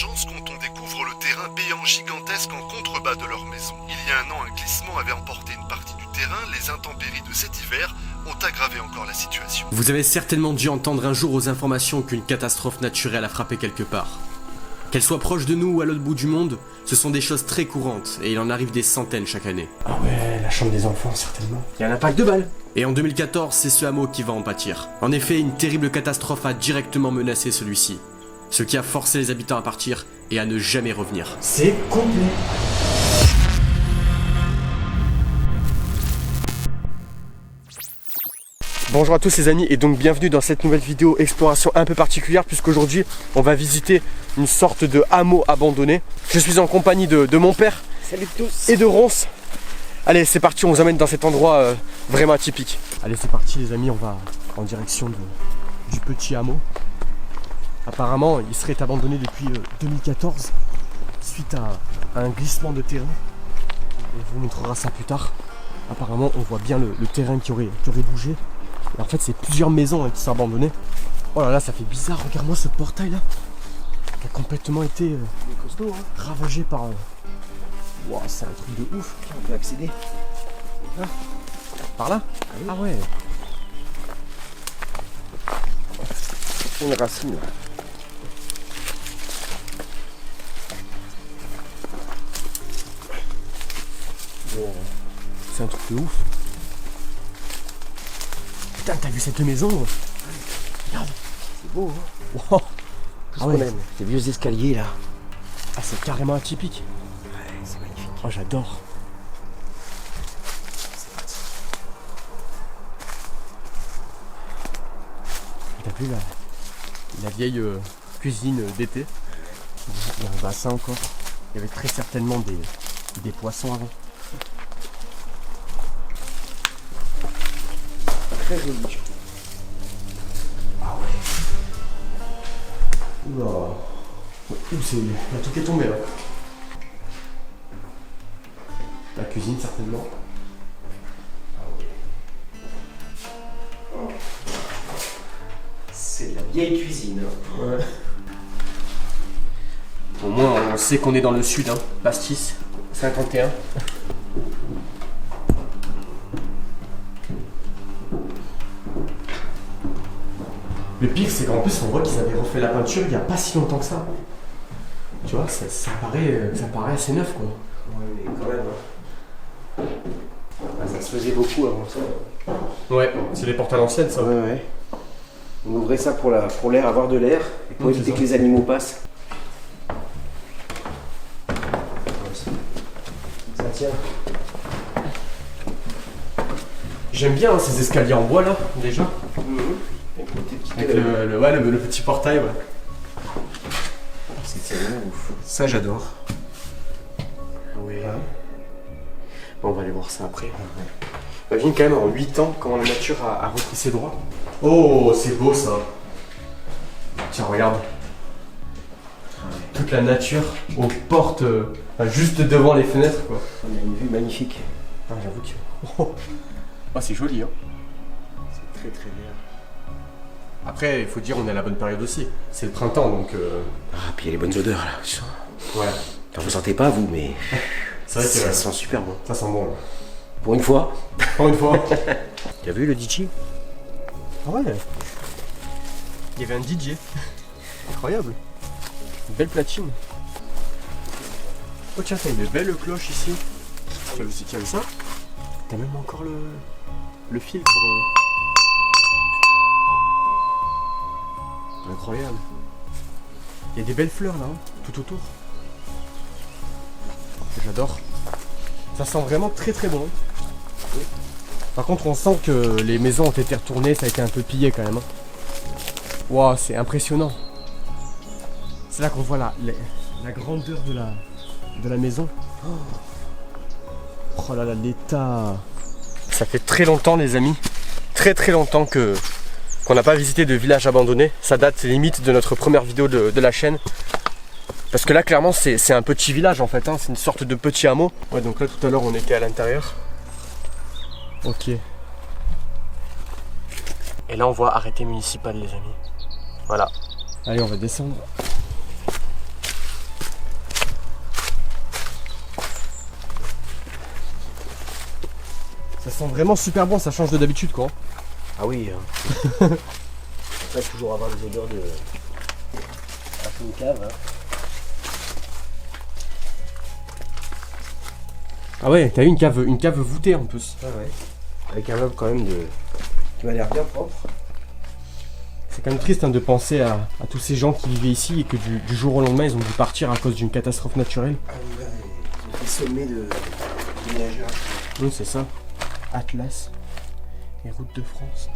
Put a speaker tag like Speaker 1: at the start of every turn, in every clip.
Speaker 1: d'urgence quand on découvre le terrain béant gigantesque en contrebas de leur maison. Il y a un an, un glissement avait emporté une partie du terrain. Les intempéries de cet hiver ont aggravé encore la situation.
Speaker 2: Vous avez certainement dû entendre un jour aux informations qu'une catastrophe naturelle a frappé quelque part. Qu'elle soit proche de nous ou à l'autre bout du monde, ce sont des choses très courantes et il en arrive des centaines chaque année.
Speaker 3: Ah ouais, la chambre des enfants, certainement. Il y a un impact de balle.
Speaker 2: Et en 2014, c'est ce hameau qui va en pâtir. En effet, une terrible catastrophe a directement menacé celui-ci, ce qui a forcé les habitants à partir et à ne jamais revenir.
Speaker 3: C'est complet. Bonjour à tous les amis et donc bienvenue dans cette nouvelle vidéo exploration un peu particulière puisqu'aujourd'hui on va visiter une sorte de hameau abandonné. Je suis en compagnie de mon père.
Speaker 4: Salut tous.
Speaker 3: Et de Ronce. Allez c'est parti, on vous emmène dans cet endroit vraiment atypique. Allez c'est parti les amis, on va en direction du petit hameau. Apparemment il serait abandonné depuis 2014 suite à un glissement de terrain. On vous montrera ça plus tard. Apparemment on voit bien le terrain qui aurait bougé. Et en fait c'est plusieurs maisons qui sont abandonnées. Oh là là ça fait bizarre, regarde-moi ce portail là qui a complètement été ravagé par... Wow, c'est un truc de ouf.
Speaker 4: On peut accéder.
Speaker 3: Ah. Par là? Ah ouais.
Speaker 4: C'est une racine là.
Speaker 3: C'est un truc de ouf. Putain, t'as vu cette maison? Regarde.
Speaker 4: C'est beau, hein.
Speaker 3: Wow.
Speaker 4: Tout ce qu'on aime. Ces vieux escaliers là.
Speaker 3: Ah, c'est carrément atypique.
Speaker 4: Ouais, c'est magnifique.
Speaker 3: Oh, j'adore. T'as vu la vieille cuisine d'été? Il y a un bassin encore. Il y avait très certainement des poissons avant.
Speaker 4: Très joli.
Speaker 3: Ah ouais. Oula. Ouh, c'est... Il y a tout qui est tombé là. La cuisine certainement.
Speaker 4: C'est la vieille cuisine.
Speaker 3: Ouais. Au moins on sait qu'on est dans le sud, hein. Pastis, 51. Le pire c'est qu'en plus on voit qu'ils avaient refait la peinture il n'y a pas si longtemps que ça. Tu vois, ça paraît assez neuf quoi.
Speaker 4: Ouais mais quand même. Ah, ça se faisait beaucoup avant ça.
Speaker 3: Ouais, c'est les portes à l'ancienne ça.
Speaker 4: Ouais ouais. On ouvrait ça pour l'air, avoir de l'air et pour éviter que les animaux passent. Ça tient.
Speaker 3: J'aime bien hein, ces escaliers en bois là déjà. Avec le petit portail ouais.
Speaker 4: C'est tellement ouf.
Speaker 3: Ça j'adore. Oui. Ouais. Bon, on va aller voir ça après. Imagine quand même en 8 ans comment la nature a repris ses droits. Oh c'est beau ça. Tiens regarde. Toute la nature aux portes, juste devant les fenêtres quoi.
Speaker 4: On a une vue magnifique.
Speaker 3: Ah j'avoue que... Oh, c'est joli hein.
Speaker 4: C'est très très bien.
Speaker 3: Après il faut dire on est à la bonne période aussi. C'est le printemps donc...
Speaker 4: Ah puis il y a les bonnes odeurs là.
Speaker 3: Ouais.
Speaker 4: Enfin, vous sentez pas vous mais...
Speaker 3: C'est vrai que
Speaker 4: ça sent super bon.
Speaker 3: ça sent bon là.
Speaker 4: Pour une fois.
Speaker 3: Encore une fois.
Speaker 4: Tu as vu le DJ?
Speaker 3: Ah ouais. Il y avait un DJ. Incroyable. Une belle platine. Oh tiens, t'as une belle cloche ici. Tu as vu ça? T'as même encore le fil pour... Incroyable. Il y a des belles fleurs là, hein, tout autour. J'adore. Ça sent vraiment très très bon. Par contre on sent que les maisons ont été retournées, ça a été un peu pillé quand même. Waouh, c'est impressionnant. C'est là qu'on voit la grandeur de la maison. Oh là là, l'état. Ça fait très longtemps les amis, très très longtemps qu'on n'a pas visité de village abandonné. Ça date limite de notre première vidéo de la chaîne. Parce que là clairement c'est un petit village en fait, hein. C'est une sorte de petit hameau. Ouais donc là tout à l'heure on était à l'intérieur. Ok. Et là on voit arrêté municipal les amis. Voilà. Allez on va descendre. Ça sent vraiment super bon, ça change de d'habitude quoi.
Speaker 4: Ah oui. On va toujours avoir des odeurs de. Un peu une cave. Hein.
Speaker 3: Ah ouais, t'as eu une cave voûtée en plus.
Speaker 4: Ah ouais. Avec un meuble quand même qui m'a l'air bien propre.
Speaker 3: C'est quand même triste hein, de penser à tous ces gens qui vivaient ici et que du jour au lendemain ils ont dû partir à cause d'une catastrophe naturelle.
Speaker 4: Ah oui, là, ils ont fait sommet de nageurs.
Speaker 3: Oui, c'est ça. Atlas et Route de France.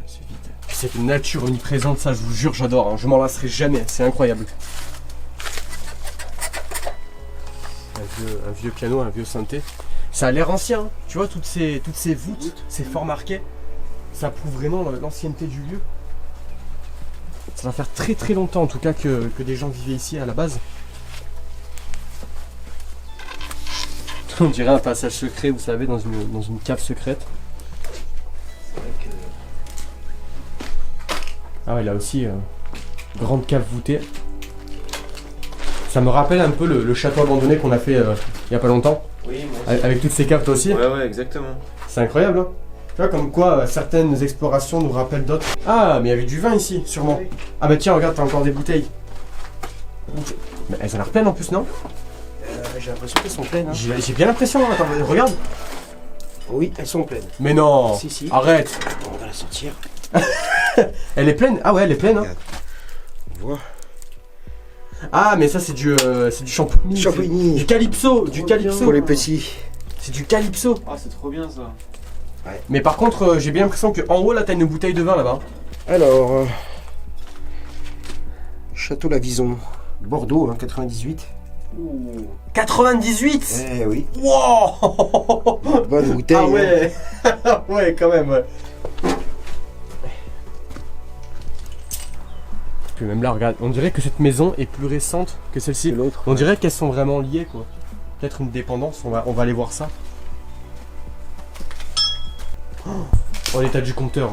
Speaker 3: C'est vide. Puis cette nature omniprésente, ça je vous jure, j'adore. Hein. Je m'en lasserai jamais, c'est incroyable. Un vieux piano, un vieux synthé. Ça a l'air ancien, hein. Tu vois, toutes ces voûtes, ces forts marqués, ça prouve vraiment l'ancienneté du lieu. Ça va faire très très longtemps en tout cas que des gens vivaient ici à la base. On dirait un passage secret, vous savez, dans une cave secrète.
Speaker 4: C'est vrai que.
Speaker 3: Ah ouais, là aussi, grande cave voûtée. Ça me rappelle un peu le château abandonné qu'on a fait il y a pas longtemps.
Speaker 4: Oui, moi aussi.
Speaker 3: Avec toutes ces caves, toi aussi.
Speaker 5: Ouais, exactement.
Speaker 3: C'est incroyable, hein. Tu vois, comme quoi certaines explorations nous rappellent d'autres. Ah, mais il y avait du vin ici, sûrement.
Speaker 4: Oui.
Speaker 3: Ah bah tiens, regarde, t'as encore des bouteilles. Mais elles ont l'air pleines en plus, non?
Speaker 4: J'ai l'impression qu'elles sont pleines. Hein.
Speaker 3: J'ai bien l'impression, hein. Attends, regarde.
Speaker 4: Oui, elles sont pleines.
Speaker 3: Mais non.
Speaker 4: Si.
Speaker 3: Arrête.
Speaker 4: Bon, on va la sortir.
Speaker 3: Elle est pleine. Ah ouais, elle est pleine, hein.
Speaker 4: Regarde. On voit.
Speaker 3: Ah, mais ça, c'est du champigny.
Speaker 4: Champigny.
Speaker 3: Du calypso. Du calypso.
Speaker 4: Pour les petits.
Speaker 3: C'est du calypso.
Speaker 5: Ah, c'est trop bien ça.
Speaker 3: Mais par contre, j'ai bien l'impression qu'en haut, là, t'as une bouteille de vin là-bas.
Speaker 4: Alors. Château La Vison. Bordeaux, hein, 98.
Speaker 3: 98.
Speaker 4: Eh oui.
Speaker 3: Wow.
Speaker 4: Bonne bouteille.
Speaker 3: Ah ouais. Ouais, quand même, ouais. Puis même là, regarde, on dirait que cette maison est plus récente que celle-ci.
Speaker 4: C'est l'autre.
Speaker 3: On dirait qu'elles sont vraiment liées, quoi. Peut-être une dépendance, on va aller voir ça. Oh, l'état du compteur.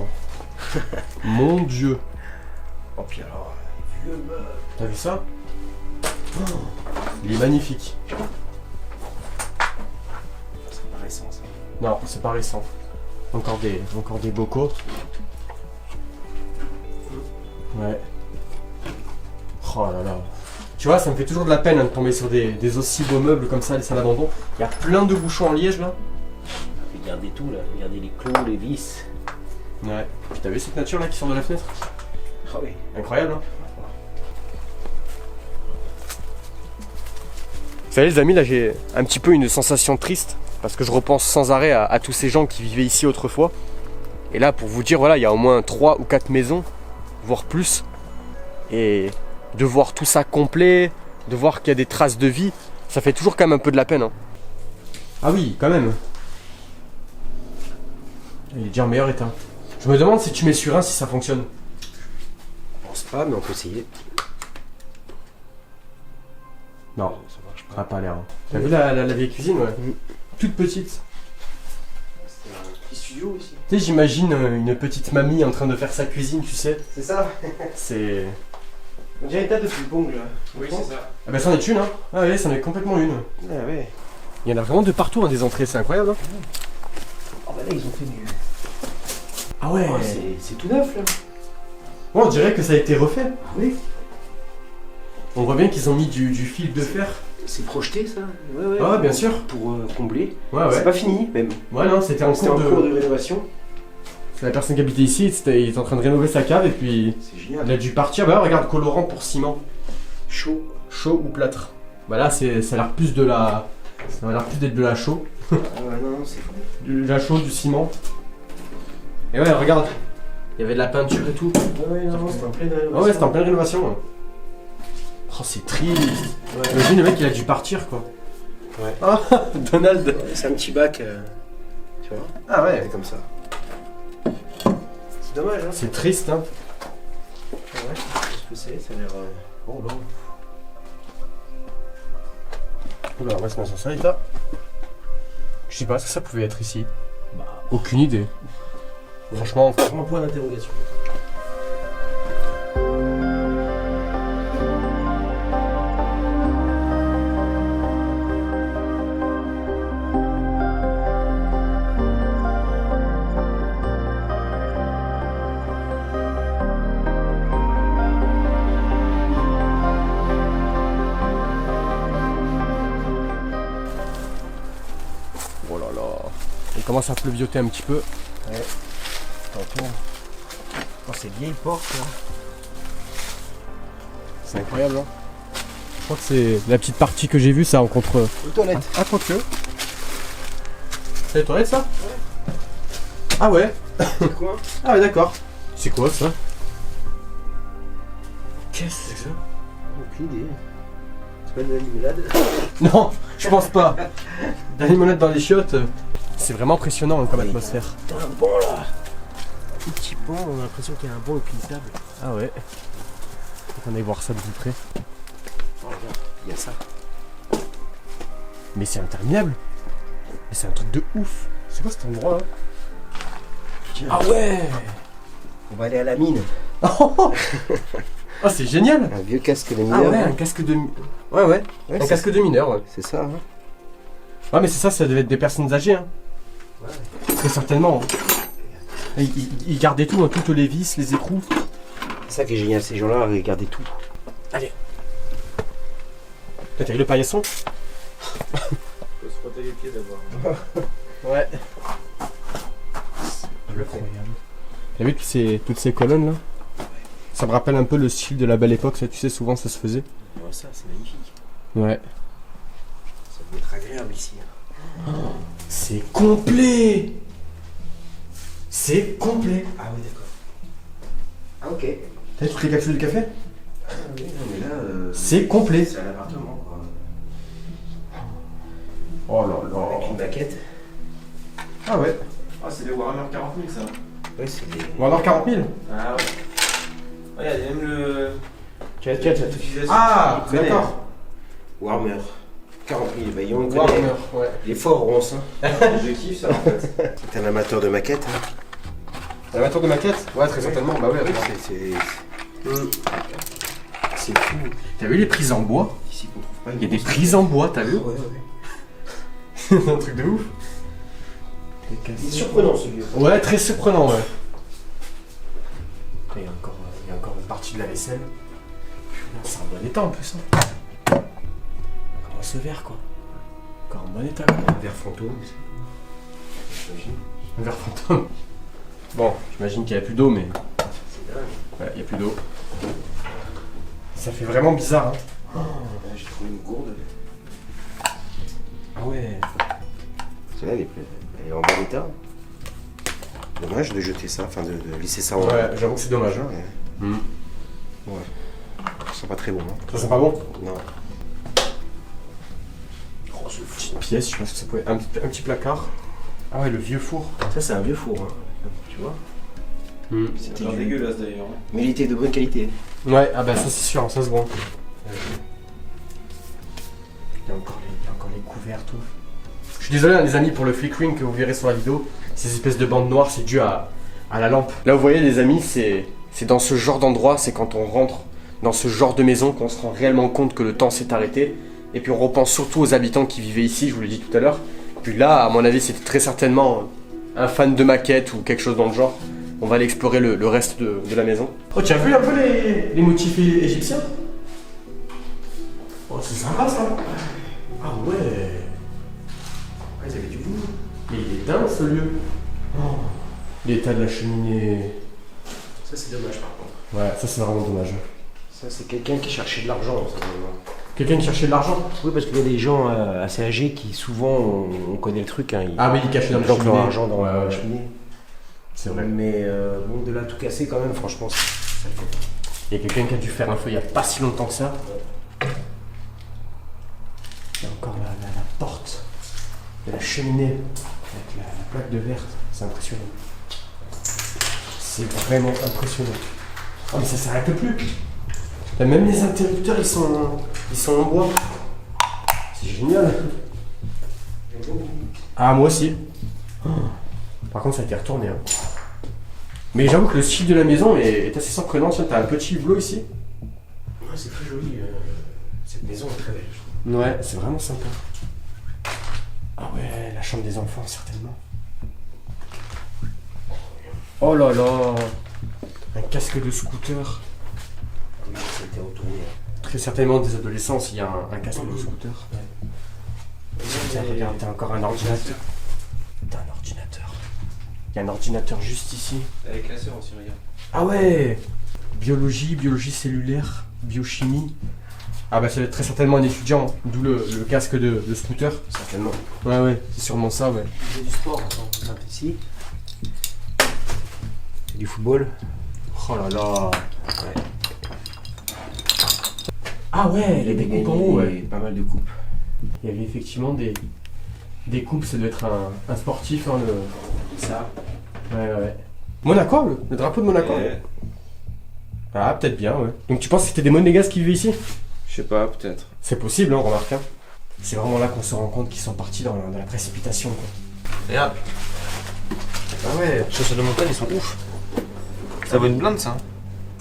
Speaker 3: Mon Dieu.
Speaker 4: Oh, puis alors. Vieux meuble.
Speaker 3: T'as vu ça? Oh, il est magnifique.
Speaker 4: C'est pas récent ça.
Speaker 3: Non, c'est pas récent. Encore des bocaux. Ouais. Oh là là. Tu vois, ça me fait toujours de la peine hein, de tomber sur des aussi beaux meubles comme ça, les salles d'abandon. Il y a plein de bouchons en liège là.
Speaker 4: Regardez tout là. Regardez les clous, les vis.
Speaker 3: Ouais. Puis t'as vu cette nature là qui sort de la fenêtre?
Speaker 4: Ah oui.
Speaker 3: Incroyable, hein. Vous savez les amis, là j'ai un petit peu une sensation triste parce que je repense sans arrêt à tous ces gens qui vivaient ici autrefois. Et là pour vous dire, voilà, il y a au moins 3 ou 4 maisons, voire plus. Et de voir tout ça complet, de voir qu'il y a des traces de vie, ça fait toujours quand même un peu de la peine. Hein. Ah oui, quand même. Il est déjà en meilleur état. Je me demande si tu mets sur un si ça fonctionne.
Speaker 4: Je pense pas, mais on peut essayer.
Speaker 3: Non.
Speaker 4: Ça marche
Speaker 3: Ça
Speaker 4: pas.
Speaker 3: n'a pas l'air. T'as vu la vieille cuisine, ouais. Toute petite.
Speaker 4: C'est un petit studio ici.
Speaker 3: Tu sais, j'imagine une petite mamie en train de faire sa cuisine, tu sais.
Speaker 4: C'est ça.
Speaker 3: C'est...
Speaker 4: On dirait une table de ping-pong là.
Speaker 5: Oui, c'est ça.
Speaker 3: Ah bah c'en est une, hein. Ah ouais, c'en est complètement une.
Speaker 4: Ah ouais.
Speaker 3: Il y en a vraiment de partout, hein, des entrées, c'est incroyable, hein.
Speaker 4: Oh bah là ils ont fait du.
Speaker 3: Ah ouais.
Speaker 4: Oh, c'est tout neuf là.
Speaker 3: Ouais, on dirait que ça a été refait.
Speaker 4: Ah oui.
Speaker 3: On voit bien qu'ils ont mis du fil de fer.
Speaker 4: C'est projeté ça. Ouais.
Speaker 3: Ah ouais, bien sûr.
Speaker 4: Pour combler.
Speaker 3: Ouais,
Speaker 4: C'est
Speaker 3: ouais.
Speaker 4: pas fini même.
Speaker 3: Ouais, non, c'était en
Speaker 4: C'était
Speaker 3: cours
Speaker 4: en cours de rénovation.
Speaker 3: C'est la personne qui habitait ici, il était en train de rénover sa cave et puis
Speaker 4: C'est
Speaker 3: il
Speaker 4: génial.
Speaker 3: a dû partir. Bah regarde, colorant pour ciment.
Speaker 4: Chaud.
Speaker 3: Chaud ou plâtre. Bah là, ça a l'air plus de la... Ça a l'air plus d'être de la chaux.
Speaker 4: Ah ouais, non, c'est fou.
Speaker 3: De la chaux, du ciment. Et ouais, regarde. Il y avait de la peinture et tout.
Speaker 4: Ouais, non, c'était en pleine rénovation.
Speaker 3: Ah ouais, c'était en pleine rénovation. Ouais. Oh, c'est triste.
Speaker 4: Ouais.
Speaker 3: Imagine le mec, il a dû partir quoi.
Speaker 4: Ouais.
Speaker 3: Ah, Donald.
Speaker 4: Ouais, c'est un petit bac. Tu vois.
Speaker 3: Ah ouais.
Speaker 4: C'est comme ça. C'est dommage, hein.
Speaker 3: C'est triste, hein.
Speaker 4: Ouais, je sais ce que c'est, ça a l'air. Oh là.
Speaker 3: Oula, on va se mettre sur ça, l'état. Je sais pas ce que ça pouvait être ici.
Speaker 4: Bah.
Speaker 3: Aucune idée. Franchement,
Speaker 4: Vraiment point d'interrogation.
Speaker 3: commence à pleuvioter un petit peu.
Speaker 4: Attention. Oh, c'est vieille porte là.
Speaker 3: C'est incroyable, hein. Je crois que c'est la petite partie que j'ai vue, ça, en contre...
Speaker 4: Aux toilettes.
Speaker 3: Ah, quoique. C'est les toilettes, ça? Ouais. Ah ouais.
Speaker 4: C'est quoi?
Speaker 3: Ah ouais, d'accord. C'est quoi, ça? Qu'est-ce que c'est que ça?
Speaker 4: Aucune idée. C'est pas de la limonade?
Speaker 3: Non, je pense pas. La limonade dans les chiottes. C'est vraiment impressionnant, hein, comme atmosphère.
Speaker 4: T'as un banc là. Un petit banc, on a l'impression qu'il y a un banc et puis une table.
Speaker 3: Ah ouais. On aille voir ça de plus près.
Speaker 4: Oh regarde, il y a ça.
Speaker 3: Mais c'est interminable. Mais c'est un truc de ouf. C'est quoi cet endroit là?
Speaker 4: Tiens,
Speaker 3: Ah ouais.
Speaker 4: on va aller à la mine.
Speaker 3: Oh, c'est génial.
Speaker 4: Un vieux casque de
Speaker 3: Ah
Speaker 4: mineur.
Speaker 3: ouais, un casque de... Ouais, ouais.
Speaker 4: Ouais,
Speaker 3: Un casque de mineur, ouais.
Speaker 4: c'est ça. Hein.
Speaker 3: Ouais, mais c'est ça, ça devait être des personnes âgées, hein.
Speaker 4: Ouais.
Speaker 3: Très certainement. Ils gardaient tout, hein, toutes les vis, les écrous.
Speaker 4: C'est ça qui est génial, ces gens-là regardaient tout.
Speaker 3: Allez. T'as vu le paillasson?
Speaker 5: Faut se frotter les pieds d'abord.
Speaker 3: Ouais. T'as vu toutes ces colonnes là? Ça me rappelle un peu le style de la belle époque, ça, tu sais, souvent ça se faisait.
Speaker 4: Oh, ça, c'est magnifique.
Speaker 3: Ouais.
Speaker 4: Ça doit être agréable ici. Hein.
Speaker 3: C'est complet. C'est complet.
Speaker 4: Ah oui, d'accord. Ah ok.
Speaker 3: T'as vu toutes les capsules de café?
Speaker 4: Ah oui, non, mais là,
Speaker 3: C'est complet.
Speaker 4: c'est un appartement quoi.
Speaker 3: Oh là là.
Speaker 4: Avec une maquette.
Speaker 3: Ah ouais.
Speaker 5: Ah, c'est les Warhammer 40 000 ça.
Speaker 4: Ouais, c'est des...
Speaker 3: On va avoir 40 000.
Speaker 5: Ah ouais. Ouais, il y a même le.
Speaker 4: Tiens,
Speaker 5: l'utilisation.
Speaker 3: Ah,
Speaker 5: Tu connais.
Speaker 3: d'accord.
Speaker 4: Warhammer. 40 000, bah, on connaît.
Speaker 3: Warhammer, ouais.
Speaker 4: Il est fort, Ronce. Hein.
Speaker 5: Je kiffe ça en fait.
Speaker 4: T'es un amateur de maquettes. Hein.
Speaker 3: La voiture de maquette? Ouais, très certainement. Bah ouais,
Speaker 4: Oui,
Speaker 3: regarde.
Speaker 4: c'est fou.
Speaker 3: T'as vu les prises en bois?
Speaker 4: Ici qu'on trouve pas.
Speaker 3: Il y a des prises en bois, t'as vu?
Speaker 4: Ouais, ouais.
Speaker 3: C'est un truc de ouf.
Speaker 4: C'est surprenant celui-là.
Speaker 3: Ouais, très surprenant, ouais. Il y a encore une partie de la vaisselle. Putain, c'est en bon état en plus. Hein. Comment ce verre, quoi. Encore en bon état, quoi.
Speaker 4: Un verre fantôme. J'imagine.
Speaker 3: Un verre fantôme. Bon, j'imagine qu'il n'y a plus d'eau, mais.
Speaker 4: C'est dingue.
Speaker 3: Ouais, il n'y a plus d'eau. Ça fait vraiment bizarre, hein.
Speaker 4: Là, j'ai trouvé une gourde.
Speaker 3: Ah ouais.
Speaker 4: Celle-là, elle est en bon état. Dommage de jeter ça, enfin de laisser ça en.
Speaker 3: Ouais, j'avoue que c'est dommage, hein.
Speaker 4: Ouais.
Speaker 3: Mm.
Speaker 4: Ouais. Ça sent pas très bon. Hein.
Speaker 3: Ça sent pas bon?
Speaker 4: Non.
Speaker 3: Oh, c'est une petite pièce, je sais pas ce que ça pouvait être. Un petit placard. Ah ouais, le vieux four.
Speaker 4: Ça, c'est un vieux four. Hein. Tu vois.
Speaker 5: C'est genre dégueulasse d'ailleurs.
Speaker 4: Mais il était de bonne qualité.
Speaker 3: Ouais, ah bah ça c'est sûr, ça se voit. Il y a encore les couverts, tout. Je suis désolé hein, les amis pour le flickering que vous verrez sur la vidéo. Ces espèces de bandes noires, c'est dû à la lampe. Là vous voyez les amis, c'est dans ce genre d'endroit, c'est quand on rentre dans ce genre de maison qu'on se rend réellement compte que le temps s'est arrêté. Et puis on repense surtout aux habitants qui vivaient ici, je vous l'ai dit tout à l'heure. Puis là, à mon avis, c'était très certainement un fan de maquettes ou quelque chose dans le genre. On va aller explorer le reste de la maison. Oh, tu as vu un peu les motifs égyptiens? Oh, c'est sympa ça. Ah ouais.
Speaker 4: Ouais, ils avaient du goût.
Speaker 3: Mais il est dingue ce lieu. Oh. L'état de la cheminée.
Speaker 4: Ça, c'est dommage par contre.
Speaker 3: Ouais, ça c'est vraiment dommage.
Speaker 4: Ça, c'est quelqu'un qui cherchait de l'argent.
Speaker 3: Quelqu'un qui cherchait de l'argent?
Speaker 4: Oui, parce qu'il y a des gens assez âgés qui, souvent, on connaît le truc. Hein,
Speaker 3: Ah oui, il cachait dans la
Speaker 4: planquent leur
Speaker 3: cheminée.
Speaker 4: argent dans
Speaker 3: Ouais,
Speaker 4: la
Speaker 3: ouais.
Speaker 4: cheminée.
Speaker 3: C'est vrai.
Speaker 4: Mais bon, de là tout casser quand même, franchement, ça le fait pas.
Speaker 3: Il y a quelqu'un qui a dû faire un feu il n'y a pas si longtemps que ça. Il y a encore la porte de la cheminée avec la plaque de verre. C'est impressionnant. C'est vraiment impressionnant. Oh mais ça s'arrête plus. Là, même les interrupteurs ils sont en bois. C'est génial. Ah moi aussi. Oh. Par contre ça a été retourné. Hein. Mais j'avoue que le style de la maison est assez surprenant. Tiens, t'as un petit hublot ici.
Speaker 4: Ouais, c'est très joli. Cette maison est très belle. Je trouve.
Speaker 3: Ouais, c'est vraiment sympa. Ah ouais, la chambre des enfants, certainement. Oh là là. Un casque de scooter.
Speaker 4: Oui, ça a été retourné.
Speaker 3: Très certainement des adolescents s'il y a un casque de scooter. Tiens, regarde, t'as encore un ordinateur. T'as un ordinateur. y a un ordinateur juste ici.
Speaker 5: Elle est classée aussi, regarde.
Speaker 3: Ah ouais. Biologie cellulaire, biochimie. Ah bah ça va être très certainement un étudiant, d'où le casque de scooter.
Speaker 4: Certainement.
Speaker 3: Ouais, c'est sûrement ça, ouais.
Speaker 4: J'ai du sport, attends, on simple ici. Du football.
Speaker 3: Oh là là.
Speaker 4: Ouais.
Speaker 3: Ah ouais, il y a des coupes en haut, ouais.
Speaker 4: Pas mal de coupes.
Speaker 3: Il y avait effectivement des coupes, ça doit être un sportif, hein,
Speaker 4: Ça.
Speaker 3: Ouais. Monaco, le drapeau de Monaco. Ah, peut-être bien, ouais. Donc tu penses que c'était des monégasques qui vivaient ici?
Speaker 5: Je sais pas, peut-être.
Speaker 3: C'est possible, hein, remarque. Hein. C'est vraiment là qu'on se rend compte qu'ils sont partis dans la précipitation, quoi.
Speaker 5: Regarde,
Speaker 3: Ah ouais.
Speaker 5: les chaussures de montagne, ils sont ouf. Ça vaut une blinde, ça.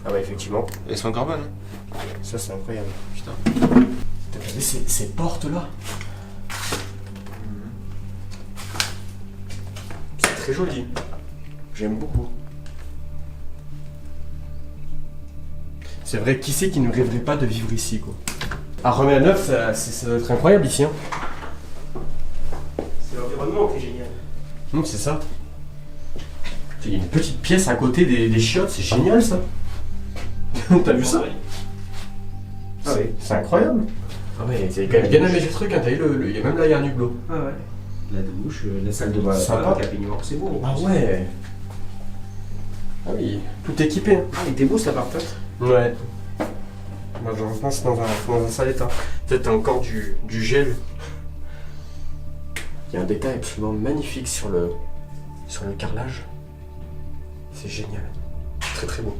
Speaker 3: Ah ouais, effectivement.
Speaker 5: Et elles sont encore bonnes.
Speaker 3: Ça, c'est incroyable.
Speaker 5: Putain.
Speaker 3: T'as vu ces portes-là? C'est très joli. J'aime beaucoup. C'est vrai, qui c'est qui ne rêverait pas de vivre ici, quoi. À Remets-à-Neuf, ça doit être incroyable ici, hein.
Speaker 4: C'est l'environnement qui est génial.
Speaker 3: C'est ça. Il y a une petite pièce à côté des chiottes, c'est génial ça. T'as vu ça?
Speaker 4: Ah oui.
Speaker 3: C'est incroyable. Ah ouais, c'est quand même bien aménagé le truc, hein. T'as vu, il y a même là, il y a un hublot.
Speaker 4: Ah ouais. La douche, la salle de bain,
Speaker 3: Sympa.
Speaker 4: la peignoir, c'est beau.
Speaker 3: Ah ouais. Ah oui, tout équipé. Hein.
Speaker 4: Ah, il était beau cet appart.
Speaker 3: Ouais. Moi je repense dans un sale état. Peut-être t'as encore du gel. Il y a un détail absolument magnifique sur le carrelage. C'est génial. Très très beau.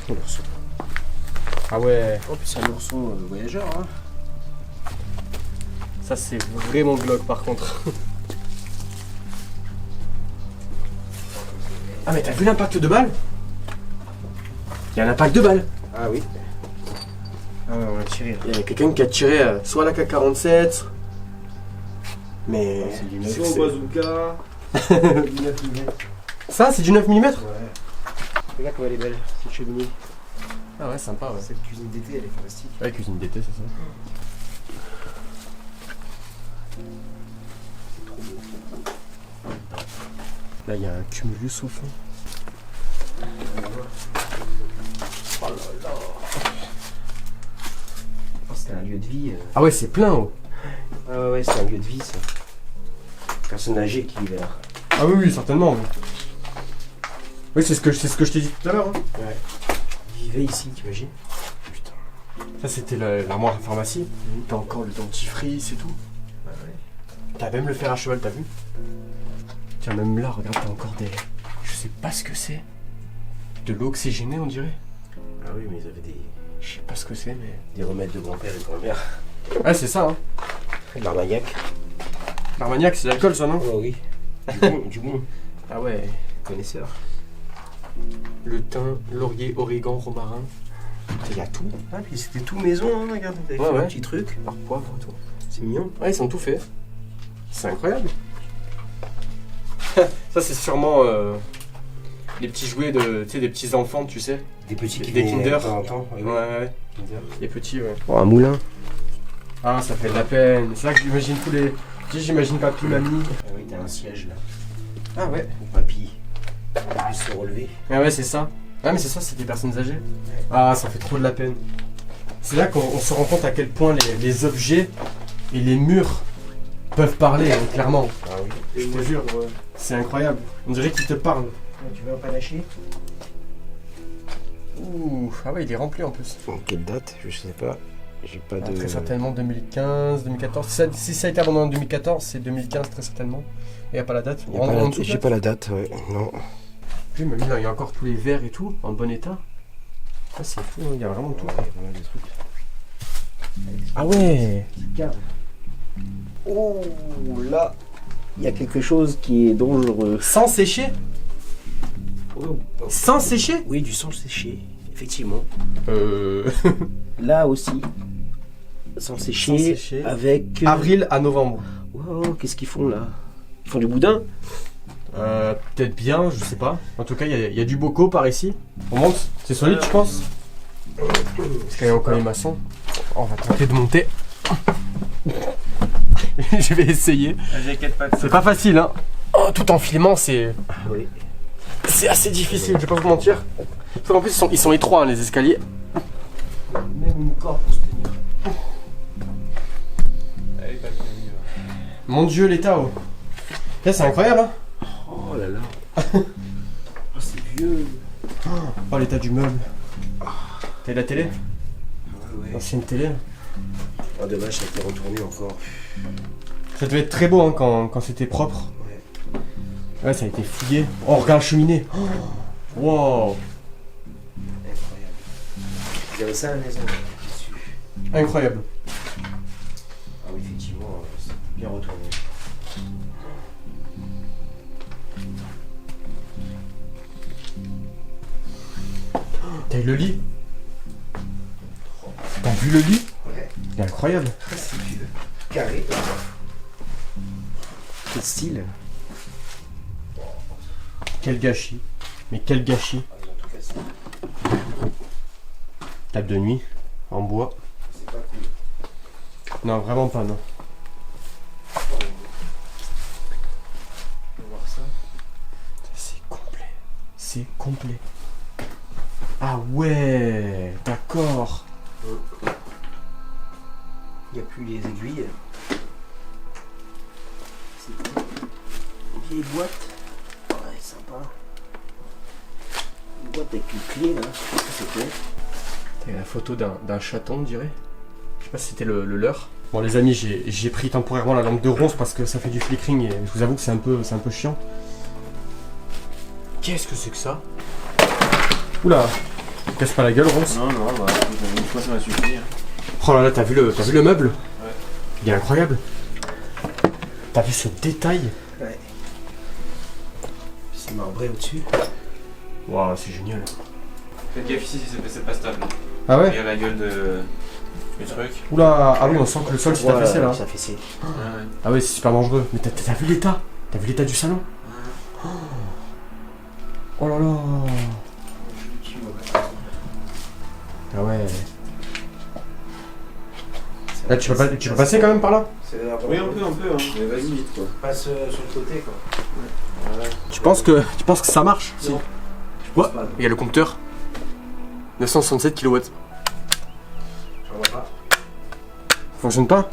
Speaker 4: Oh, l'ourson.
Speaker 3: Ah ouais.
Speaker 4: Oh, puis c'est un ourson voyageur, hein.
Speaker 3: Ça c'est vraiment glauque par contre. Ah mais t'as vu l'impact de balle? Il y a un impact de balle.
Speaker 4: Ah oui. Ah ouais, on a tiré.
Speaker 3: Il y a quelqu'un qui a tiré soit la K-47. Mais.
Speaker 4: C'est du
Speaker 3: c'est-
Speaker 4: 9
Speaker 3: c'est-
Speaker 4: bazooka.
Speaker 3: Ça c'est du 9 mm?
Speaker 4: Ouais. Regarde comme elle est belle, cette cheminée.
Speaker 3: Ah ouais, sympa ouais.
Speaker 4: Cette cuisine d'été, elle est fantastique.
Speaker 3: Ouais, cuisine d'été, c'est ça. Là, il y a un cumulus au fond.
Speaker 4: Oh, c'était un lieu de vie.
Speaker 3: Ah ouais, c'est plein haut.
Speaker 4: Ah ouais, c'est un lieu de vie ça. Personne âgée qui vivait là.
Speaker 3: Ah oui, certainement. Oui, c'est ce que je t'ai dit tout à l'heure. Hein.
Speaker 4: Ouais. Ils vivaient ici, t'imagines?
Speaker 3: Putain. Ça, c'était l'armoire à pharmacie. T'as encore le dentifrice et tout.
Speaker 4: Ah ouais.
Speaker 3: T'as même le fer à cheval, t'as vu? Tiens, même là, regarde, t'as encore des... Je sais pas ce que c'est. De l'eau oxygénée, on dirait.
Speaker 4: Ah oui, mais ils avaient
Speaker 3: Je sais pas ce que c'est, mais...
Speaker 4: des remèdes de grand-père et de grand-mère.
Speaker 3: Ouais, c'est ça, hein.
Speaker 4: De l'armagnac.
Speaker 3: L'armagnac, c'est l'alcool, ça, non?
Speaker 4: Oh oui. Du bon, du bon.
Speaker 3: Ah ouais.
Speaker 4: Connaisseur.
Speaker 3: Le thym, laurier, origan, romarin. Il y a tout.
Speaker 4: Ah, puis c'était tout maison, hein, regarde. Avec
Speaker 3: Ouais,
Speaker 4: un
Speaker 3: ouais.
Speaker 4: petit truc.
Speaker 3: Par poivre et tout.
Speaker 4: C'est mignon.
Speaker 3: Ouais, ils sont tout faits. C'est incroyable. Ça, c'est sûrement les petits jouets de, tu sais, des petits enfants, tu sais.
Speaker 4: Des petits qui
Speaker 3: Des
Speaker 4: venaient
Speaker 3: Kinder.
Speaker 4: de temps en temps. Ouais,
Speaker 3: Ouais.
Speaker 4: Kinder.
Speaker 3: Les petits, ouais.
Speaker 4: Oh, un moulin.
Speaker 3: Ah, ça fait de la peine. C'est là que j'imagine tous les... Tu sais, j'imagine papy, mamie.
Speaker 4: Ah oui, t'as un siège là.
Speaker 3: Ah ouais.
Speaker 4: Pour papy. Il puisse se relever.
Speaker 3: Ah ouais, c'est ça. Ah mais c'est ça, c'est des personnes âgées. Ah, ça fait trop de la peine. C'est là qu'on se rend compte à quel point les objets et les murs peuvent parler, hein, clairement.
Speaker 4: Ah oui.
Speaker 3: Je te jure. C'est incroyable. On dirait qu'ils te parlent.
Speaker 4: Tu veux un panaché?
Speaker 3: Ouh, ah ouais, il est rempli en plus.
Speaker 4: Quelle date? Je sais pas. J'ai pas
Speaker 3: Ah,
Speaker 4: de.
Speaker 3: très certainement 2015, 2014. Si ça a été abandonné en 2014, c'est 2015 très certainement. Il n'y a pas la date. En dessous,
Speaker 4: J'ai pas la date, ouais. Non.
Speaker 3: oui, mais là, il y a encore tous les verres et tout, en bon état. Ah, c'est fou, hein, il y a vraiment tout.
Speaker 4: Ouais, il y a pas mal de trucs.
Speaker 3: Ah ouais.
Speaker 4: Cave. Oh là, il y a quelque chose qui est dangereux.
Speaker 3: Sans sécher?
Speaker 4: Oh.
Speaker 3: Sans sécher?
Speaker 4: Oui, du sang séché, effectivement.
Speaker 3: Euh...
Speaker 4: Là aussi, sans sécher,
Speaker 3: Sans sécher.
Speaker 4: avec.
Speaker 3: Avril à novembre.
Speaker 4: Wow, qu'est-ce qu'ils font là? Ils font du boudin?
Speaker 3: Peut-être bien, je sais pas. En tout cas, il y a du boco par ici. On monte? C'est solide, je pense? Parce qu'il y a encore les maçons. On va tenter de monter. Je vais essayer.
Speaker 5: J'ai 4 pattes.
Speaker 3: C'est pas facile, hein. Oh, tout en filmant, c'est
Speaker 4: Oui.
Speaker 3: assez difficile, je vais pas vous mentir. Parce qu'en plus, ils sont étroits, hein, les escaliers.
Speaker 4: Même une corde pour se tenir.
Speaker 5: Allez, pas fini.
Speaker 3: Mon dieu, les Tao. Là, c'est incroyable, hein.
Speaker 4: Oh là là. Oh, c'est vieux.
Speaker 3: Oh, l'état du meuble. T'as la télé?
Speaker 4: Ouais.
Speaker 3: L'ancienne télé.
Speaker 4: Oh, dommage, ça a été retourné encore.
Speaker 3: Ça devait être très beau, hein, quand c'était propre. Ouais, ça a été fouillé. Oh, regarde la cheminée. Oh, wow.
Speaker 4: Incroyable. J'avais ça à la maison. Dessus.
Speaker 3: Incroyable.
Speaker 4: Ah oui, effectivement, c'est bien retourné.
Speaker 3: T'as eu le lit? T'as vu le lit?
Speaker 4: Ouais.
Speaker 3: Il est incroyable.
Speaker 4: C'est vieux. Carré. Quel style.
Speaker 3: Quel gâchis. Mais quel gâchis.
Speaker 4: Ah, ils ont tout cassé.
Speaker 3: Table de nuit, en bois.
Speaker 4: C'est pas cool.
Speaker 3: Non, vraiment pas, non.
Speaker 4: On va voir ça.
Speaker 3: C'est complet. C'est complet. Ah ouais, d'accord.
Speaker 4: Il n'y a plus les aiguilles. C'est cool. Une vieille boîte. Ouais, sympa. Une boîte avec une clé là. Je sais pas ce que c'était.
Speaker 3: T'as la photo d'un chaton, on dirait. Je sais pas si c'était le leur. Bon les amis, j'ai pris temporairement la lampe de ronce parce que ça fait du flickering et je vous avoue que c'est un peu chiant. Qu'est-ce que c'est que ça? Oula, casse pas la gueule ronce.
Speaker 5: Non, bah, une fois ça va suffire.
Speaker 3: Oh là là, t'as vu le meuble?
Speaker 5: Ouais.
Speaker 3: Il est incroyable. T'as vu ce détail?
Speaker 4: Ouais. C'est marbré au-dessus.
Speaker 3: Waouh, c'est génial.
Speaker 5: Faites gaffe ici, c'est pas stable.
Speaker 3: Ah ouais?
Speaker 5: Regarde la gueule du truc.
Speaker 3: Oula, ah oui, on sent que le sol s'est affaissé là.
Speaker 4: Ça fait c'est.
Speaker 5: Ah ouais.
Speaker 3: Ah ouais, c'est super dangereux. Mais t'as vu l'état? T'as vu l'état du salon? Oh là là. Ah ouais. Là, tu peux passer quand même par là?
Speaker 5: Oui, on peut, hein. Mais vas-y vite quoi.
Speaker 4: Passe sur le côté quoi.
Speaker 3: Tu penses que ça marche?
Speaker 4: Non.
Speaker 3: Ouais.
Speaker 4: Pas, non.
Speaker 3: Il y a le compteur. 967 kW.
Speaker 4: Je vois pas.
Speaker 3: Fonctionne pas?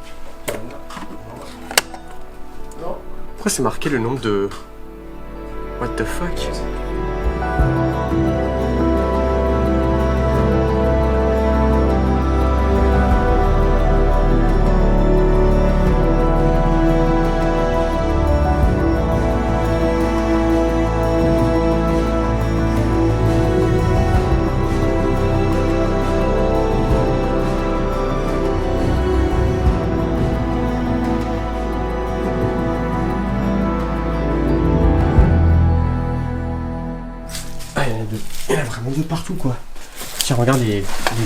Speaker 4: Non.
Speaker 3: Pourquoi c'est marqué le nombre de... What the fuck? Ah, il y en a vraiment de partout quoi. Tiens, regarde les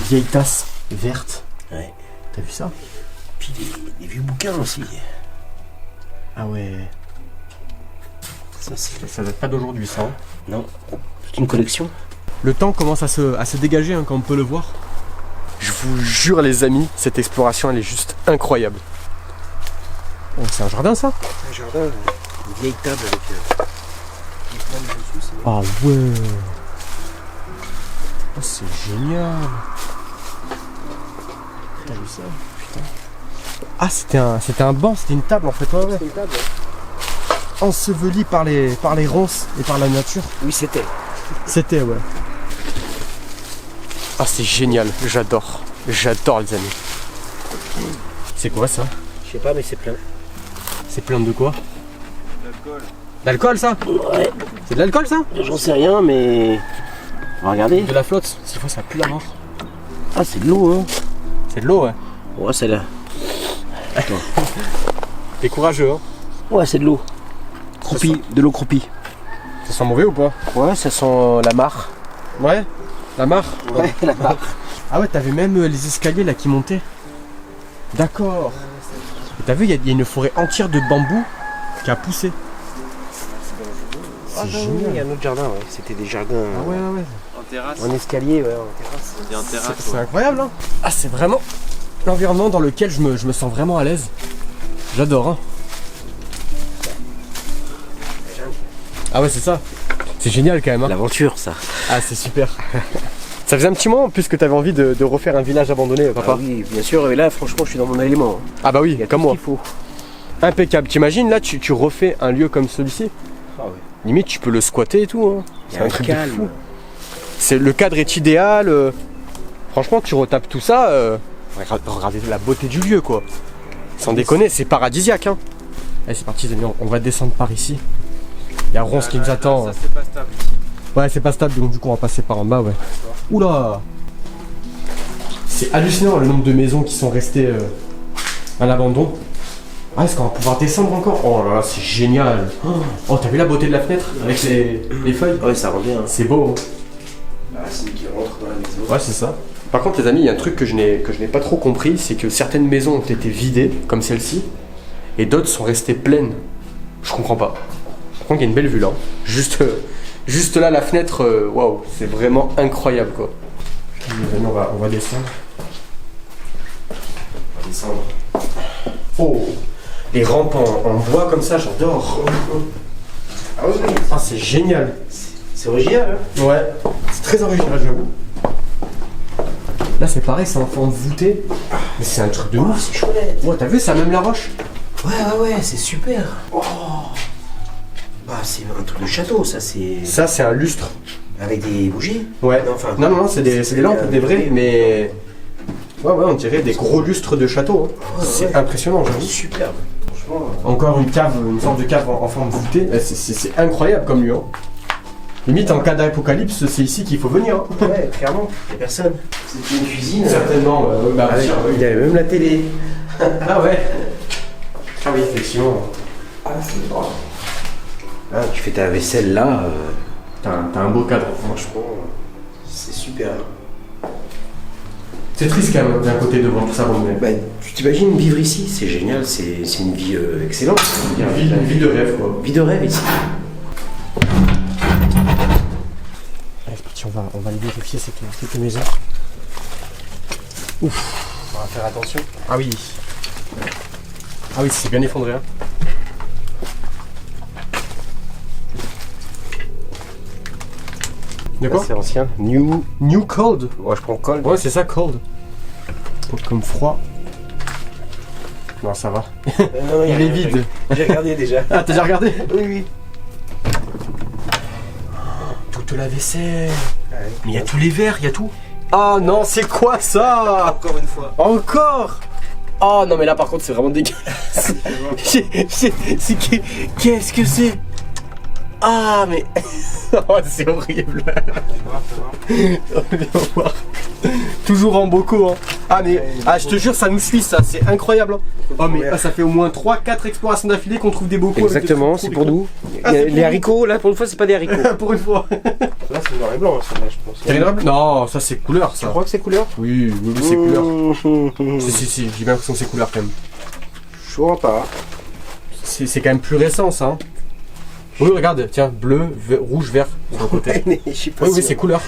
Speaker 3: vieilles tasses vertes.
Speaker 4: Ouais.
Speaker 3: T'as vu ça?
Speaker 4: Puis des vieux bouquins aussi.
Speaker 3: Ah ouais.
Speaker 4: Ça c'est.
Speaker 3: Ça date pas d'aujourd'hui ça. Hein.
Speaker 4: Non. C'est une collection.
Speaker 3: Le temps commence à se dégager hein, comme on peut le voir. Je vous jure les amis, cette exploration elle est juste incroyable. Oh, c'est un jardin ça?
Speaker 4: Un jardin. Une vieille table avec des plantes dessus. C'est
Speaker 3: Ah ouais. Oh, c'est génial. T'as vu ça? Putain. Ah c'était un banc, c'était une table en fait. Ouais, ouais.
Speaker 4: une table.
Speaker 3: Enseveli par les ronces et par la nature.
Speaker 4: Oui, c'était.
Speaker 3: C'était ouais. Ah c'est génial, j'adore. J'adore les amis. C'est quoi ça?
Speaker 4: Je sais pas, mais c'est plein.
Speaker 3: C'est plein de quoi?
Speaker 5: L'alcool.
Speaker 3: D'alcool ça?
Speaker 4: Ouais.
Speaker 3: C'est de l'alcool ça?
Speaker 4: J'en sais rien, mais. On va regarder.
Speaker 3: De la flotte, s'il faut ça pue la mort.
Speaker 4: Ah, c'est de l'eau, hein.
Speaker 3: C'est de l'eau ouais.
Speaker 4: Ouais, c'est là.
Speaker 3: T'es courageux hein.
Speaker 4: Ouais, c'est de l'eau. Croupie, de l'eau croupie.
Speaker 3: Ça sent mauvais ou pas?
Speaker 4: Ouais, ça sent la mare.
Speaker 3: Ouais. La mare?
Speaker 4: Ouais, la mare.
Speaker 3: Ah ouais, t'avais même les escaliers là qui montaient. D'accord. Et t'as vu, il y a une forêt entière de bambous qui a poussé.
Speaker 4: Ah,
Speaker 3: C'est
Speaker 4: non, il y a
Speaker 3: génial.
Speaker 4: un autre jardin, ouais. C'était des jardins.
Speaker 3: Ah ouais, ouais, ouais.
Speaker 5: En terrasse.
Speaker 4: En escalier, ouais, en terrasse.
Speaker 5: On dit en terrasse.
Speaker 3: C'est incroyable hein. Ah c'est vraiment l'environnement dans lequel je me sens vraiment à l'aise. J'adore, hein. Ah ouais, c'est ça. C'est génial quand même, hein.
Speaker 4: L'aventure, ça.
Speaker 3: Ah, c'est super. Ça faisait un petit moment en plus que t'avais envie de refaire un village abandonné, papa.
Speaker 4: Ah oui, bien sûr. Et là, franchement, je suis dans mon élément.
Speaker 3: Ah bah oui,
Speaker 4: Il y a
Speaker 3: comme
Speaker 4: tout
Speaker 3: moi.
Speaker 4: ce qu'il faut.
Speaker 3: Impeccable. T'imagines, là, tu refais un lieu comme celui-ci.
Speaker 4: Ah ouais.
Speaker 3: Limite, tu peux le squatter et tout, hein.
Speaker 4: Il y
Speaker 3: C'est
Speaker 4: a
Speaker 3: un
Speaker 4: un
Speaker 3: truc de
Speaker 4: calme.
Speaker 3: fou. Le cadre est idéal. Franchement, tu retapes tout ça. Regardez la beauté du lieu, quoi. Sans déconner, c'est paradisiaque, hein. Allez, c'est parti, les amis, on va descendre par ici. Il y a Ronce qui nous attend.
Speaker 5: Ça, c'est pas stable ici.
Speaker 3: Ouais, c'est pas stable, donc du coup, on va passer par en bas, ouais. Oula! C'est hallucinant le nombre de maisons qui sont restées à l'abandon. Ah, est-ce qu'on va pouvoir descendre encore? Oh là là, c'est génial! Oh, t'as vu la beauté de la fenêtre avec les feuilles?
Speaker 4: Ouais, ça rend bien. Hein.
Speaker 3: C'est beau, hein.
Speaker 4: La racine qui rentre dans la maison.
Speaker 3: Ouais, c'est ça. Par contre, les amis, il y a un truc que je n'ai pas trop compris, c'est que certaines maisons ont été vidées, comme celle-ci, et d'autres sont restées pleines. Je comprends pas. Par contre, il y a une belle vue là. Juste là, la fenêtre, waouh, c'est vraiment incroyable, quoi. Les amis, on va descendre. On va descendre. Oh, les rampes en bois comme ça, j'adore.
Speaker 4: Ah oui,
Speaker 3: Ah, c'est génial.
Speaker 4: c'est original. Hein.
Speaker 3: Ouais, c'est très original, j'avoue. Là, c'est pareil, c'est en forme voûtée. Mais c'est un truc de ouf.
Speaker 4: C'est chouette.
Speaker 3: Oh, t'as vu, ça a même la roche.
Speaker 4: Ouais, c'est super. Oh. Bah, c'est un truc de château, ça, c'est.
Speaker 3: Ça, c'est un lustre.
Speaker 4: Avec des bougies.
Speaker 3: Ouais.
Speaker 4: Non, enfin,
Speaker 3: Non, c'est des lampes, des vraies, mais. Ouais, on dirait des gros lustres de château. Hein.
Speaker 4: Ouais,
Speaker 3: C'est
Speaker 4: ouais.
Speaker 3: impressionnant, j'avoue.
Speaker 4: Superbe. Franchement.
Speaker 3: Encore une cave, une sorte de cave en forme voûtée. C'est incroyable comme lieu. Hein. Limite, en cas d'apocalypse, c'est ici qu'il faut venir. Hein.
Speaker 4: Ouais, clairement. Il y a personne. C'est une cuisine.
Speaker 3: Certainement. Bah,
Speaker 4: Avec-
Speaker 3: sûr, oui.
Speaker 4: il y avait même la télé.
Speaker 3: Ah ouais. Ah oui, effectivement.
Speaker 4: Ah, c'est drôle. Ah, tu fais ta vaisselle là.
Speaker 3: T'as un beau cadre.
Speaker 4: Franchement, c'est super.
Speaker 3: C'est triste quand même d'un côté de voir tout ça abandonné.
Speaker 4: Bah, tu t'imagines vivre ici, c'est génial, c'est une vie excellente.
Speaker 3: Une vie de rêve, quoi.
Speaker 4: Vie de rêve ici.
Speaker 3: Allez, c'est parti, on va aller vérifier cette maison. Ouf, on va faire attention. Ah oui. Ah oui, c'est bien effondré. Hein. De quoi?
Speaker 4: C'est ancien.
Speaker 3: New cold.
Speaker 4: Moi, je prends cold.
Speaker 3: Ouais, c'est ça, cold. Comme froid. Non, ça va.
Speaker 4: Non,
Speaker 3: Il est vide.
Speaker 4: J'ai regardé déjà.
Speaker 3: Ah, t'as déjà regardé?
Speaker 4: Oui.
Speaker 3: Toute la vaisselle.
Speaker 4: Ouais.
Speaker 3: Mais il y a tous les verres, il y a tout. Ah non, c'est quoi ça?
Speaker 4: Encore une fois.
Speaker 3: Encore? Oh non, mais là par contre, c'est vraiment dégueulasse. Qu'est-ce que c'est? Ah, mais. Oh, c'est horrible. Viens voir. Toujours en bocaux. Hein. Ah, mais. Ah, je te jure, ça nous suit, ça. C'est incroyable. Hein. Oh, mais ça fait au moins 3-4 explorations d'affilée qu'on trouve des bocaux.
Speaker 4: Exactement, c'est pour nous.
Speaker 3: Ah, c'est pour
Speaker 4: Les
Speaker 3: nous.
Speaker 4: haricots, là, pour une fois, c'est pas des haricots.
Speaker 3: Pour une fois.
Speaker 4: Là, c'est noir et blanc, celle-là, je pense.
Speaker 3: Terrible? Non, ça c'est couleur, ça.
Speaker 4: Tu crois que c'est couleur?
Speaker 3: Oui, c'est couleur. Si, j'ai l'impression que c'est couleur quand même.
Speaker 4: Je vois pas.
Speaker 3: C'est quand même plus récent, ça. Hein. Oui, regarde, tiens, bleu, rouge, vert sur le côté.
Speaker 4: Je sais pas.
Speaker 3: Oui, c'est couleur.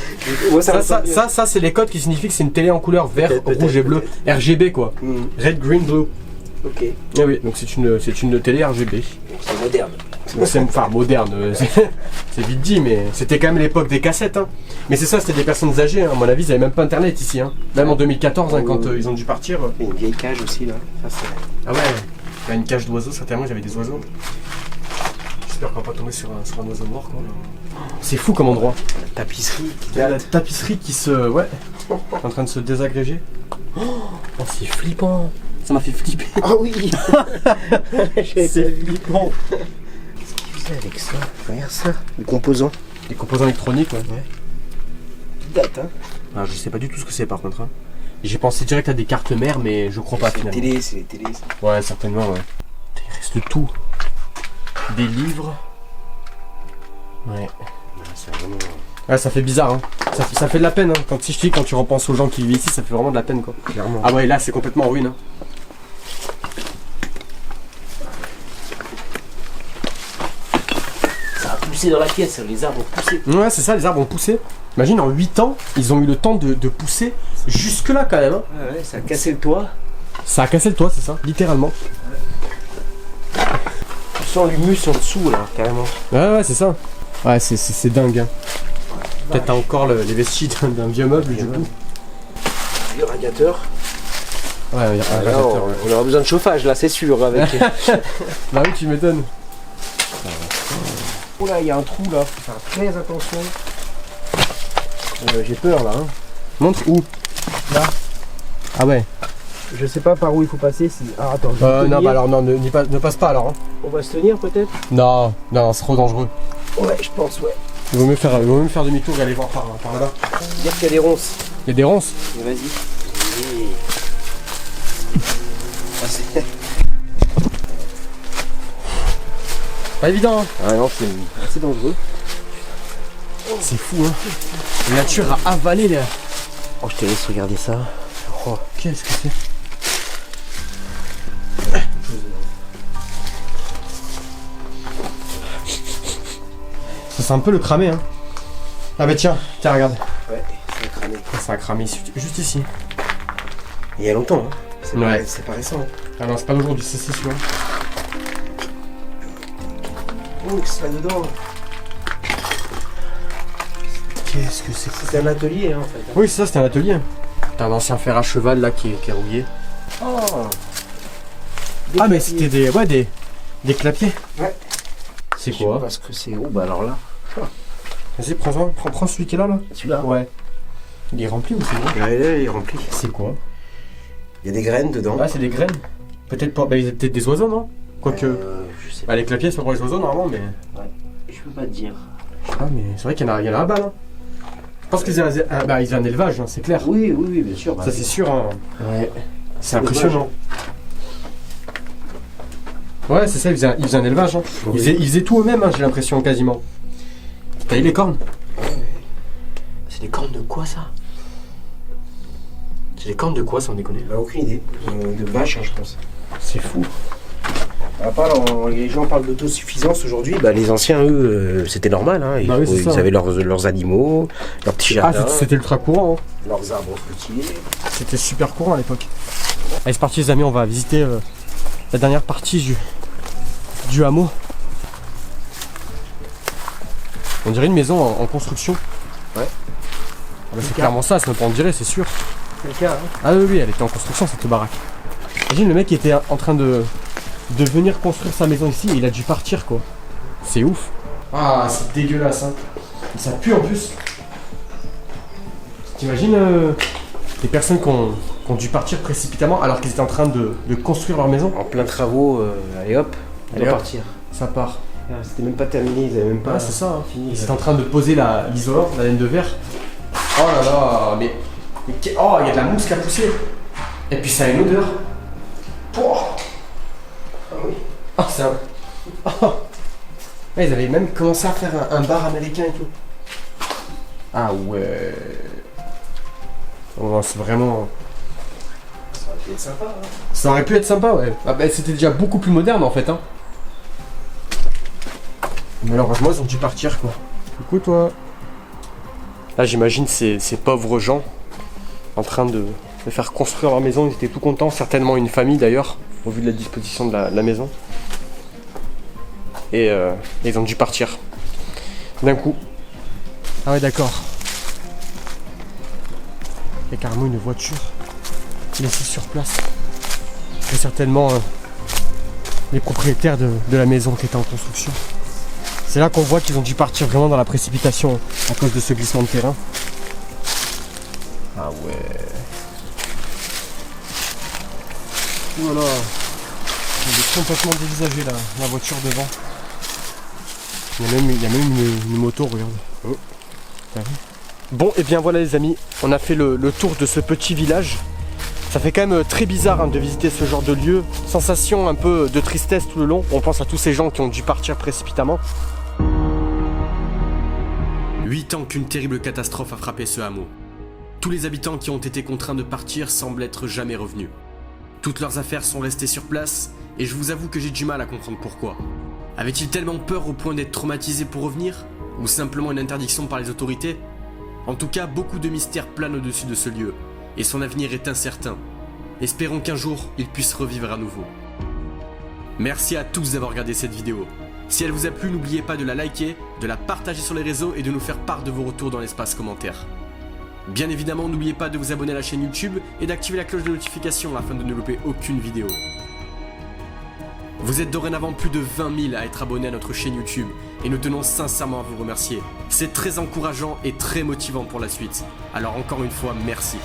Speaker 4: Ouais,
Speaker 3: Ça, c'est les codes qui signifient que c'est une télé en couleur vert,
Speaker 4: Peut-être,
Speaker 3: rouge et bleu. RGB quoi. Red, green, blue.
Speaker 4: Ok.
Speaker 3: Ah oui, donc c'est une télé RGB.
Speaker 4: C'est moderne.
Speaker 3: C'est enfin moderne, c'est vite dit, mais c'était quand même l'époque des cassettes. Hein. Mais c'est ça, c'était des personnes âgées. Hein. À mon avis, ils n'avaient même pas internet ici. Hein. Même en 2014, hein, quand ils ont dû partir.
Speaker 4: Il y a une vieille cage aussi, là. Ça, c'est.
Speaker 3: Ah ouais, il y a une cage d'oiseaux, certainement, j'avais des oiseaux. J'espère qu'on va pas tomber sur un oiseau mort. Quoi. C'est fou comme endroit.
Speaker 4: La tapisserie.
Speaker 3: Il y a la tapisserie qui se. Ouais. En train de se désagréger. Oh, c'est flippant. Ça m'a fait flipper.
Speaker 4: Ah oui.
Speaker 3: C'est flippant.
Speaker 4: Qu'est-ce qu'il faisait avec ça? Regarde ça. Les composants.
Speaker 3: Les composants électroniques, ouais.
Speaker 4: Date, hein.
Speaker 3: Ah, je sais pas du tout ce que c'est par contre. Hein. J'ai pensé direct à des cartes mères, mais je crois pas
Speaker 4: C'est les
Speaker 3: finalement.
Speaker 4: télés, c'est les télés. Ça.
Speaker 3: Ouais, certainement, ouais. Il reste tout. Des livres. Ouais.
Speaker 4: C'est vraiment.
Speaker 3: Ouais, ça fait bizarre, hein. Ça fait de la peine, hein. Quand, si je te dis, quand tu repenses aux gens qui vivent ici, ça fait vraiment de la peine, quoi.
Speaker 4: Clairement.
Speaker 3: Ah ouais, là, c'est complètement en ruine, hein.
Speaker 4: Ça a poussé dans la pièce, les arbres ont poussé.
Speaker 3: Ouais, c'est ça, les arbres ont poussé. Imagine, en 8 ans, ils ont eu le temps de pousser jusque-là, quand même, hein.
Speaker 4: Ouais, ça a cassé le toit.
Speaker 3: Ça a cassé le toit, c'est ça, littéralement.
Speaker 4: sent l'humus en dessous là, carrément.
Speaker 3: Ouais, c'est ça. Ouais, c'est dingue. Hein. Peut-être t'as encore les vestiges d'un vieux meuble du coup.
Speaker 4: Le radiateur.
Speaker 3: Ouais, il y a un
Speaker 4: Là,
Speaker 3: radiateur. Ouais.
Speaker 4: on aura besoin de chauffage là, c'est sûr. Avec...
Speaker 3: Bah oui, tu m'étonnes.
Speaker 4: Oh là, il y a un trou là, faut faire très attention. J'ai peur là. Hein.
Speaker 3: Montre où?
Speaker 4: Là.
Speaker 3: Ah ouais.
Speaker 4: Je sais pas par où il faut passer. Si... Ah, attends, je vais
Speaker 3: Non,
Speaker 4: tenir.
Speaker 3: bah alors non, ne passe pas alors. Hein.
Speaker 4: On va se tenir peut-être.
Speaker 3: Non, c'est trop dangereux.
Speaker 4: Ouais, je pense, ouais.
Speaker 3: Il vaut mieux faire demi-tour et aller voir par là-bas.
Speaker 4: Dire qu'il y a des ronces.
Speaker 3: Il y a des ronces.
Speaker 4: Mais vas-y. Oui. Ah, c'est...
Speaker 3: Pas évident, hein.
Speaker 4: Ah non, c'est assez dangereux.
Speaker 3: C'est fou, hein. La nature a avalé les...
Speaker 4: Oh, je te laisse regarder ça. Oh.
Speaker 3: Qu'est-ce que c'est? Ça sent un peu le cramé, hein. Ah bah tiens, regarde.
Speaker 4: Ouais, c'est cramé.
Speaker 3: Ça a cramé juste ici.
Speaker 4: Il y a longtemps, hein. C'est
Speaker 3: Ouais.
Speaker 4: pas récent. Hein.
Speaker 3: Ah non, c'est pas d'aujourd'hui, c'est sûr.
Speaker 4: Oh, qu'est-ce qu'il y a dedans?
Speaker 3: Qu'est-ce que c'est?
Speaker 4: C'est un atelier, hein, en fait.
Speaker 3: Oui, c'est ça, c'était un atelier. T'as un ancien fer à cheval là qui est rouillé.
Speaker 4: Oh.
Speaker 3: Ah mais c'était des clapiers.
Speaker 4: Ouais.
Speaker 3: C'est
Speaker 4: Je sais
Speaker 3: quoi?
Speaker 4: pas ce que c'est. Oh, bah alors là.
Speaker 3: Vas-y, prends celui qui est là.
Speaker 4: Celui-là.
Speaker 3: Ouais. Il est rempli ou c'est bon?
Speaker 4: Ouais, là, il est rempli.
Speaker 3: C'est quoi?
Speaker 4: Il y a des graines dedans.
Speaker 3: Ah, c'est des graines. Peut-être pas. Bah, il y a peut-être des oiseaux, non? Quoique.
Speaker 4: Je sais
Speaker 3: Bah, les clapiers, c'est pas pour les oiseaux normalement, mais.
Speaker 4: Je peux pas te dire.
Speaker 3: Ah, mais c'est vrai qu'il y en a à balle. Hein. Je pense qu'ils aient un élevage, hein, c'est clair.
Speaker 4: Oui, bien sûr.
Speaker 3: Ça, c'est sûr. Hein.
Speaker 4: Ouais.
Speaker 3: C'est impressionnant. Ouais, c'est ça, ils faisaient un élevage. Hein.
Speaker 4: Oui.
Speaker 3: Ils faisaient tout eux-mêmes, hein, j'ai l'impression, quasiment. T'as eu les cornes?
Speaker 4: C'est des cornes de quoi ça?
Speaker 3: C'est les cornes de quoi, sans déconner?
Speaker 4: Bah, aucune idée. De vache, hein, je pense.
Speaker 3: C'est fou.
Speaker 4: À part, les gens parlent d'autosuffisance aujourd'hui, bah, les anciens, eux, c'était normal. Hein. Ils,
Speaker 3: Bah oui, c'est
Speaker 4: ils
Speaker 3: ça.
Speaker 4: avaient leurs animaux, leurs petits
Speaker 3: Ah,
Speaker 4: jardins,
Speaker 3: c'était ultra courant. Hein.
Speaker 4: leurs arbres fruitiers.
Speaker 3: C'était super courant à l'époque. Allez, c'est parti les amis, on va visiter la dernière partie du hameau. On dirait une maison en construction.
Speaker 4: Ouais.
Speaker 3: Ah bah, c'est clairement ça, c'est même pas on dirait, c'est sûr.
Speaker 4: C'est le cas, hein.
Speaker 3: Ah oui, elle était en construction cette baraque. Imagine le mec qui était en train de venir construire sa maison ici et il a dû partir quoi. C'est ouf. Ah, c'est dégueulasse hein. Et ça pue en plus. T'imagines des personnes qui ont dû partir précipitamment alors qu'ils étaient en train de construire leur maison?
Speaker 4: En plein travaux, allez hop, on
Speaker 3: Allez,
Speaker 4: va
Speaker 3: hop.
Speaker 4: partir.
Speaker 3: Ça part.
Speaker 4: Ah, c'était même pas terminé, ils avaient même pas
Speaker 3: Ah, c'est ça. Hein.
Speaker 4: fini.
Speaker 3: Ils étaient en train de poser l'isolant, la laine de verre. Oh là là, mais oh, il y a de la mousse qui a poussé. Et puis ça a une odeur. Oh.
Speaker 4: Ah oui.
Speaker 3: Ah, c'est un... Oh. Ouais, ils avaient même commencé à faire un bar américain et tout. Ah ouais. Oh, c'est vraiment...
Speaker 4: Ça aurait pu être sympa, hein.
Speaker 3: Ça aurait pu être sympa, ouais. Ah bah, c'était déjà beaucoup plus moderne en fait. Hein. Malheureusement, ils ont dû partir quoi. Coucou toi. Là, j'imagine ces pauvres gens en train de faire construire leur maison. Ils étaient tout contents, certainement une famille d'ailleurs, au vu de la disposition de la maison. Et ils ont dû partir d'un coup. Ah ouais, d'accord. Il y a carrément une voiture laissée sur place. C'est certainement les propriétaires de la maison qui était en construction. C'est là qu'on voit qu'ils ont dû partir vraiment dans la précipitation à cause de ce glissement de terrain. Ah ouais. Voilà. Elle est complètement dévisagée la voiture devant. Il y a même une moto, regarde. Oh. T'as vu ? Bon, et bien voilà les amis, on a fait le tour de ce petit village. Ça fait quand même très bizarre hein, de visiter ce genre de lieu. Sensation un peu de tristesse tout le long. On pense à tous ces gens qui ont dû partir précipitamment.
Speaker 2: 8 ans qu'une terrible catastrophe a frappé ce hameau. Tous les habitants qui ont été contraints de partir semblent être jamais revenus. Toutes leurs affaires sont restées sur place, et je vous avoue que j'ai du mal à comprendre pourquoi. Avaient-ils tellement peur au point d'être traumatisés pour revenir? Ou simplement une interdiction par les autorités? En tout cas, beaucoup de mystères planent au-dessus de ce lieu, et son avenir est incertain. Espérons qu'un jour, il puisse revivre à nouveau. Merci à tous d'avoir regardé cette vidéo. Si elle vous a plu, n'oubliez pas de la liker, de la partager sur les réseaux et de nous faire part de vos retours dans l'espace commentaire. Bien évidemment, n'oubliez pas de vous abonner à la chaîne YouTube et d'activer la cloche de notification afin de ne louper aucune vidéo. Vous êtes dorénavant plus de 20 000 à être abonnés à notre chaîne YouTube et nous tenons sincèrement à vous remercier. C'est très encourageant et très motivant pour la suite. Alors encore une fois, merci.